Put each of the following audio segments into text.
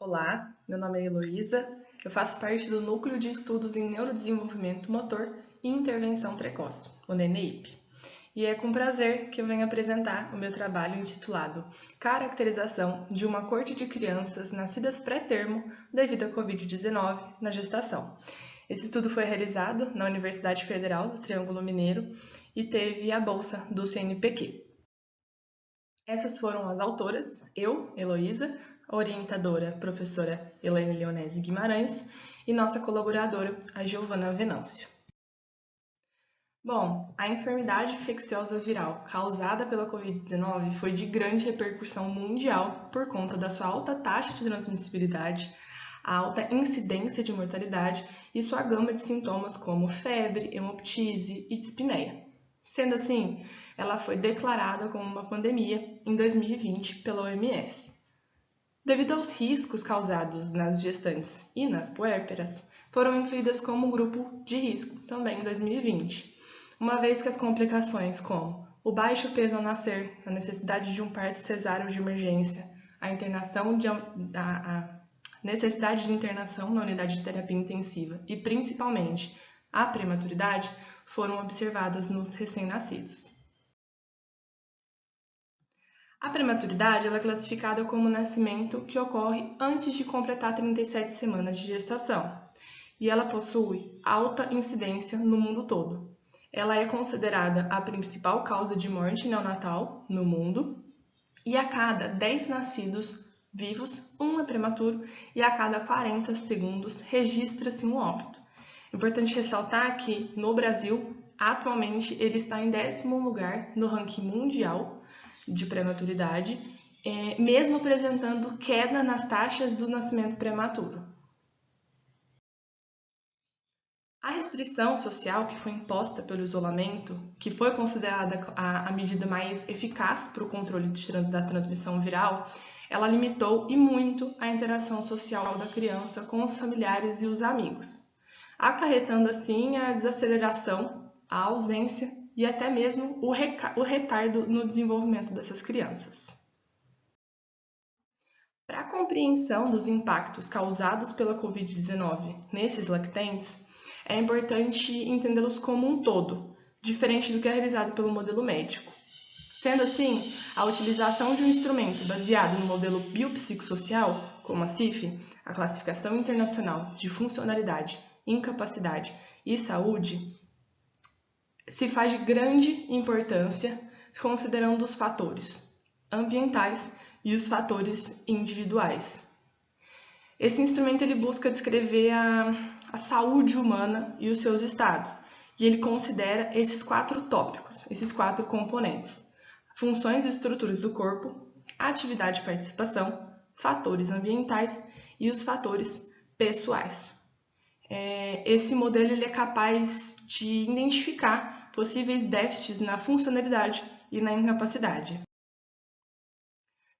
Olá, meu nome é Heloísa, eu faço parte do Núcleo de Estudos em Neurodesenvolvimento Motor e Intervenção Precoce, o NENEIP. E é com prazer que eu venho apresentar o meu trabalho intitulado Caracterização de uma corte de crianças nascidas pré-termo devido à Covid-19 na gestação. Esse estudo foi realizado na Universidade Federal do Triângulo Mineiro e teve a bolsa do CNPq. Essas foram as autoras, eu, Heloísa, a orientadora, professora Elaine Leonese Guimarães, e nossa colaboradora, a Giovana Venâncio. Bom, a enfermidade infecciosa viral causada pela Covid-19 foi de grande repercussão mundial por conta da sua alta taxa de transmissibilidade, a alta incidência de mortalidade e sua gama de sintomas como febre, hemoptise e dispneia. Sendo assim, ela foi declarada como uma pandemia em 2020 pela OMS. Devido aos riscos causados nas gestantes e nas puérperas, foram incluídas como grupo de risco também em 2020, uma vez que as complicações como o baixo peso ao nascer, a necessidade de um parto cesáreo de emergência, a necessidade de internação na unidade de terapia intensiva e, principalmente, a prematuridade foram observadas nos recém-nascidos. A prematuridade é classificada como o nascimento que ocorre antes de completar 37 semanas de gestação, e ela possui alta incidência no mundo todo. Ela é considerada a principal causa de morte neonatal no mundo, e a cada 10 nascidos vivos, um é prematuro, e a cada 40 segundos registra-se um óbito. Importante ressaltar que, no Brasil, atualmente ele está em 10º lugar no ranking mundial de prematuridade, mesmo apresentando queda nas taxas do nascimento prematuro. A restrição social que foi imposta pelo isolamento, que foi considerada a medida mais eficaz para o controle da transmissão viral, ela limitou e muito a interação social da criança com os familiares e os amigos, acarretando assim a desaceleração, a ausência e até mesmo o retardo no desenvolvimento dessas crianças. Para a compreensão dos impactos causados pela Covid-19 nesses lactentes, é importante entendê-los como um todo, diferente do que é realizado pelo modelo médico. Sendo assim, a utilização de um instrumento baseado no modelo biopsicossocial, como a CIF, a Classificação Internacional de Funcionalidade, Incapacidade e Saúde, se faz de grande importância considerando os fatores ambientais e os fatores individuais. Esse instrumento ele busca descrever a saúde humana e os seus estados, e ele considera esses 4 tópicos, esses 4 componentes: funções e estruturas do corpo, atividade e participação, fatores ambientais e os fatores pessoais. Esse modelo ele é capaz de identificar possíveis déficits na funcionalidade e na incapacidade.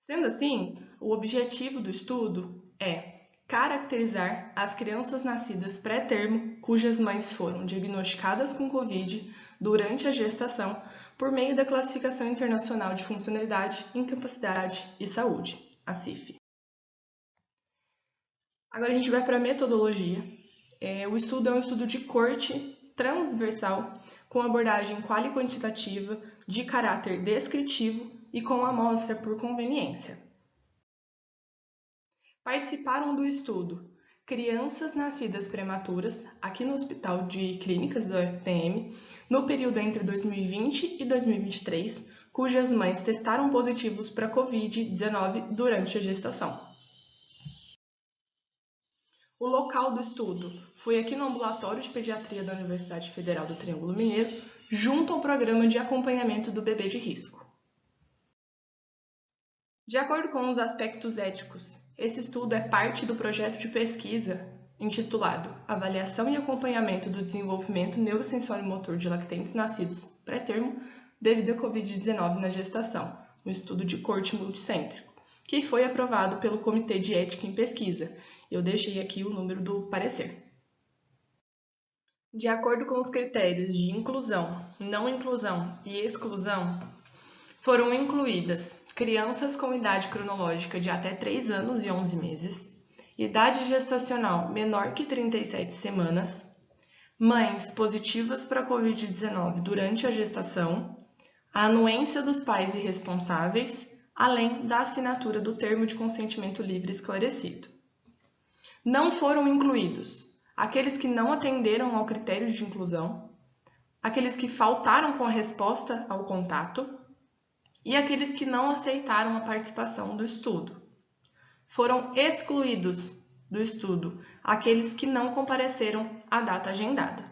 Sendo assim, o objetivo do estudo é caracterizar as crianças nascidas pré-termo cujas mães foram diagnosticadas com Covid durante a gestação por meio da Classificação Internacional de Funcionalidade, Incapacidade e Saúde, a CIF. Agora a gente vai para a metodologia. O estudo é um estudo de corte transversal com abordagem quali-quantitativa de caráter descritivo e com amostra por conveniência. Participaram do estudo crianças nascidas prematuras aqui no Hospital de Clínicas da UFTM no período entre 2020 e 2023, cujas mães testaram positivos para Covid-19 durante a gestação. O local do estudo foi aqui no Ambulatório de Pediatria da Universidade Federal do Triângulo Mineiro, junto ao Programa de Acompanhamento do Bebê de Risco. De acordo com os aspectos éticos, esse estudo é parte do projeto de pesquisa intitulado Avaliação e Acompanhamento do Desenvolvimento Neurosensório-Motor de Lactentes Nascidos pré-termo devido à Covid-19 na gestação, um estudo de corte multicêntrico, que foi aprovado pelo Comitê de Ética em Pesquisa. Eu deixei aqui o número do parecer. De acordo com os critérios de inclusão, não inclusão e exclusão, foram incluídas crianças com idade cronológica de até 3 anos e 11 meses, idade gestacional menor que 37 semanas, mães positivas para Covid-19 durante a gestação, a anuência dos pais irresponsáveis, além da assinatura do termo de consentimento livre esclarecido. Não foram incluídos aqueles que não atenderam ao critério de inclusão, aqueles que faltaram com a resposta ao contato e aqueles que não aceitaram a participação do estudo. Foram excluídos do estudo aqueles que não compareceram à data agendada.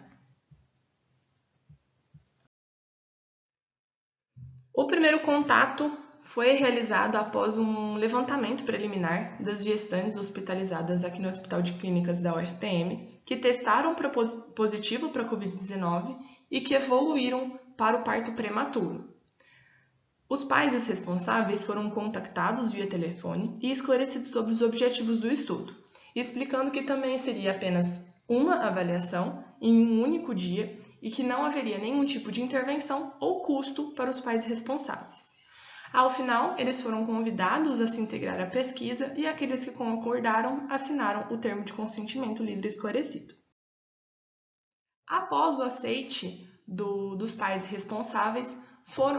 O primeiro contato foi realizado após um levantamento preliminar das gestantes hospitalizadas aqui no Hospital de Clínicas da UFTM, que testaram positivo para a Covid-19 e que evoluíram para o parto prematuro. Os pais e os responsáveis foram contactados via telefone e esclarecidos sobre os objetivos do estudo, explicando que também seria apenas uma avaliação em um único dia e que não haveria nenhum tipo de intervenção ou custo para os pais responsáveis. Ao final, eles foram convidados a se integrar à pesquisa e aqueles que concordaram assinaram o termo de consentimento livre esclarecido. Após o aceite dos pais responsáveis,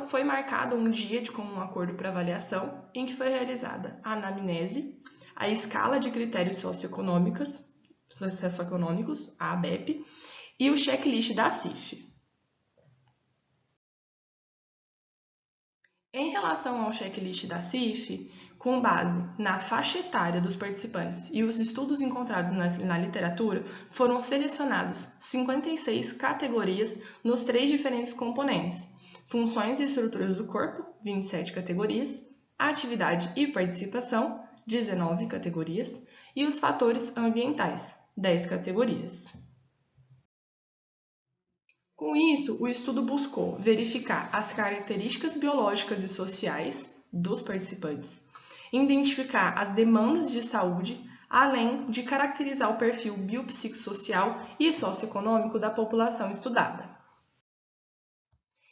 foi marcado um dia de comum acordo para avaliação, em que foi realizada a anamnese, a escala de critérios socioeconômicos, a ABEP, e o checklist da CIF. Em relação ao checklist da CIF, com base na faixa etária dos participantes e os estudos encontrados na literatura, foram selecionados 56 categorias nos 3 diferentes componentes: funções e estruturas do corpo, 27 categorias, atividade e participação, 19 categorias, e os fatores ambientais, 10 categorias. Com isso, o estudo buscou verificar as características biológicas e sociais dos participantes, identificar as demandas de saúde, além de caracterizar o perfil biopsicossocial e socioeconômico da população estudada.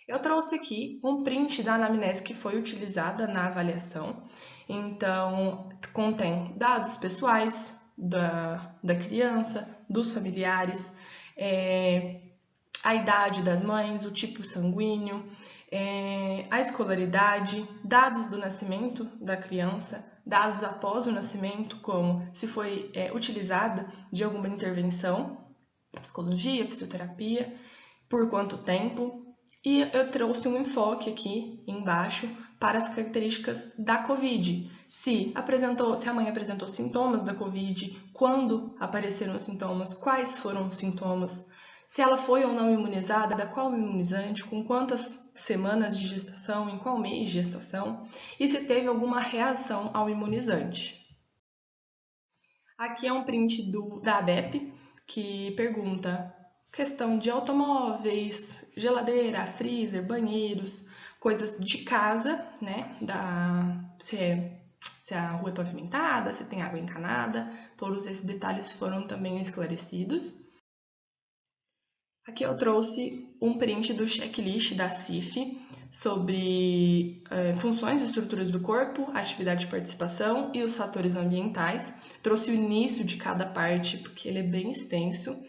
Eu trouxe aqui um print da anamnese que foi utilizada na avaliação. Então, contém dados pessoais da criança, dos familiares, a idade das mães, o tipo sanguíneo, a escolaridade, dados do nascimento da criança, dados após o nascimento, como se foi utilizada de alguma intervenção, psicologia, fisioterapia, por quanto tempo. E eu trouxe um enfoque aqui embaixo para as características da COVID. Se a mãe apresentou sintomas da COVID, quando apareceram os sintomas, quais foram os sintomas, se ela foi ou não imunizada, qual imunizante, com quantas semanas de gestação, em qual mês de gestação, e se teve alguma reação ao imunizante. Aqui é um print da ABEP, que pergunta questão de automóveis, geladeira, freezer, banheiros, coisas de casa, né? Se a rua é pavimentada, se tem água encanada, todos esses detalhes foram também esclarecidos. Aqui eu trouxe um print do checklist da CIF sobre funções e estruturas do corpo, atividade de participação e os fatores ambientais. Trouxe o início de cada parte, porque ele é bem extenso.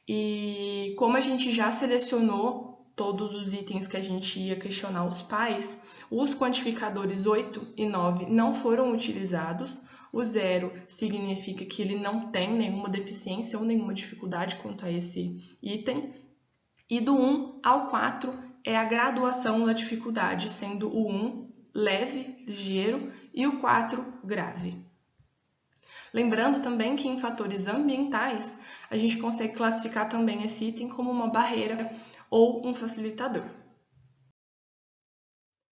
E como a gente já selecionou todos os itens que a gente ia questionar os pais, os quantificadores 8 e 9 não foram utilizados. O 0 significa que ele não tem nenhuma deficiência ou nenhuma dificuldade quanto a esse item. E do 1 ao 4 é a graduação da dificuldade, sendo o 1 leve, ligeiro, e o 4 grave. Lembrando também que em fatores ambientais, a gente consegue classificar também esse item como uma barreira ou um facilitador.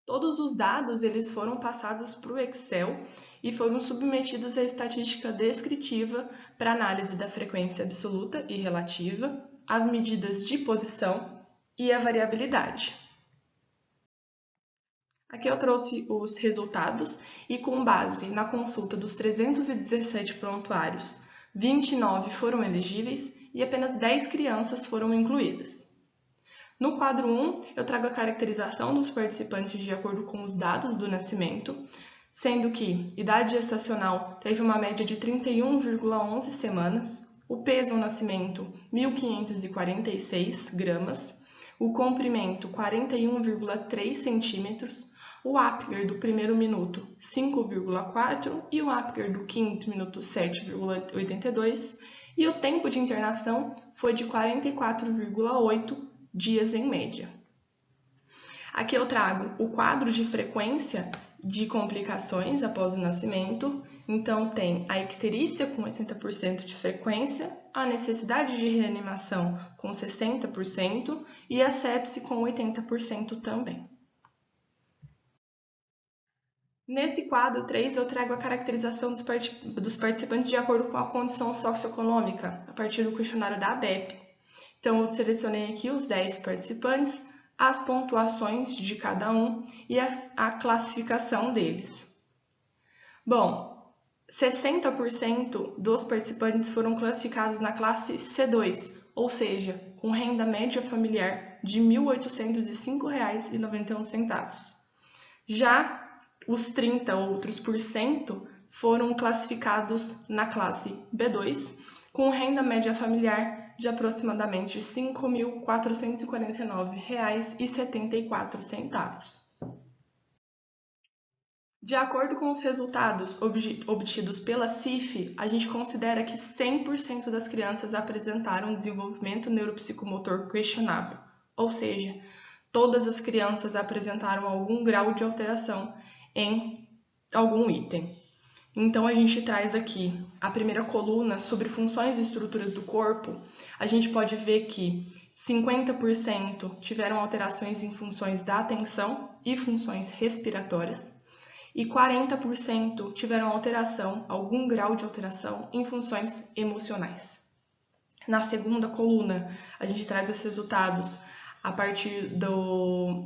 Todos os dados eles foram passados para o Excel e foram submetidos à estatística descritiva para análise da frequência absoluta e relativa, as medidas de posição e a variabilidade. Aqui eu trouxe os resultados e, com base na consulta dos 317 prontuários, 29 foram elegíveis e apenas 10 crianças foram incluídas. No quadro 1, eu trago a caracterização dos participantes de acordo com os dados do nascimento. sendo que idade gestacional teve uma média de 31,11 semanas, o peso ao nascimento 1.546 gramas, o comprimento 41,3 centímetros, o Apgar do primeiro minuto 5,4 e o Apgar do quinto minuto 7,82, e o tempo de internação foi de 44,8 dias em média. Aqui eu trago o quadro de frequência de complicações após o nascimento. Então, tem a icterícia com 80% de frequência, a necessidade de reanimação com 60% e a sepse com 80% também. Nesse quadro 3, eu trago a caracterização dos participantes de acordo com a condição socioeconômica, a partir do questionário da ABEP. Então, eu selecionei aqui os 10 participantes, as pontuações de cada um e a classificação deles. Bom, 60% dos participantes foram classificados na classe C2, ou seja, com renda média familiar de R$ 1.805,91. Já os 30 outros por cento foram classificados na classe B2, com renda média familiar de aproximadamente R$ 5.449,74. De acordo com os resultados obtidos pela CIF, a gente considera que 100% das crianças apresentaram desenvolvimento neuropsicomotor questionável, ou seja, todas as crianças apresentaram algum grau de alteração em algum item. Então, a gente traz aqui a primeira coluna sobre funções e estruturas do corpo. A gente pode ver que 50% tiveram alterações em funções da atenção e funções respiratórias, e 40% tiveram algum grau de alteração em funções emocionais. Na segunda coluna, a gente traz os resultados a partir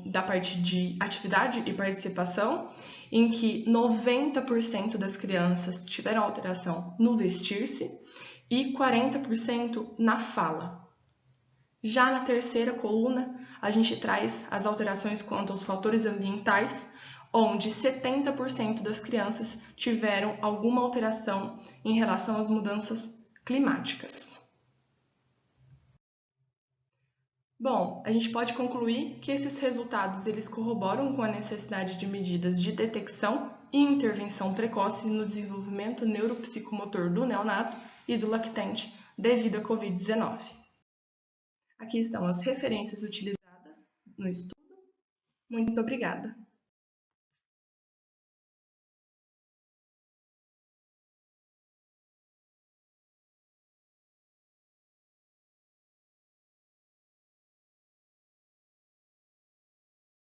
da parte de atividade e participação, em que 90% das crianças tiveram alteração no vestir-se e 40% na fala. Já na terceira coluna, a gente traz as alterações quanto aos fatores ambientais, onde 70% das crianças tiveram alguma alteração em relação às mudanças climáticas. Bom, a gente pode concluir que esses resultados eles corroboram com a necessidade de medidas de detecção e intervenção precoce no desenvolvimento neuropsicomotor do neonato e do lactente devido à Covid-19. Aqui estão as referências utilizadas no estudo. Muito obrigada!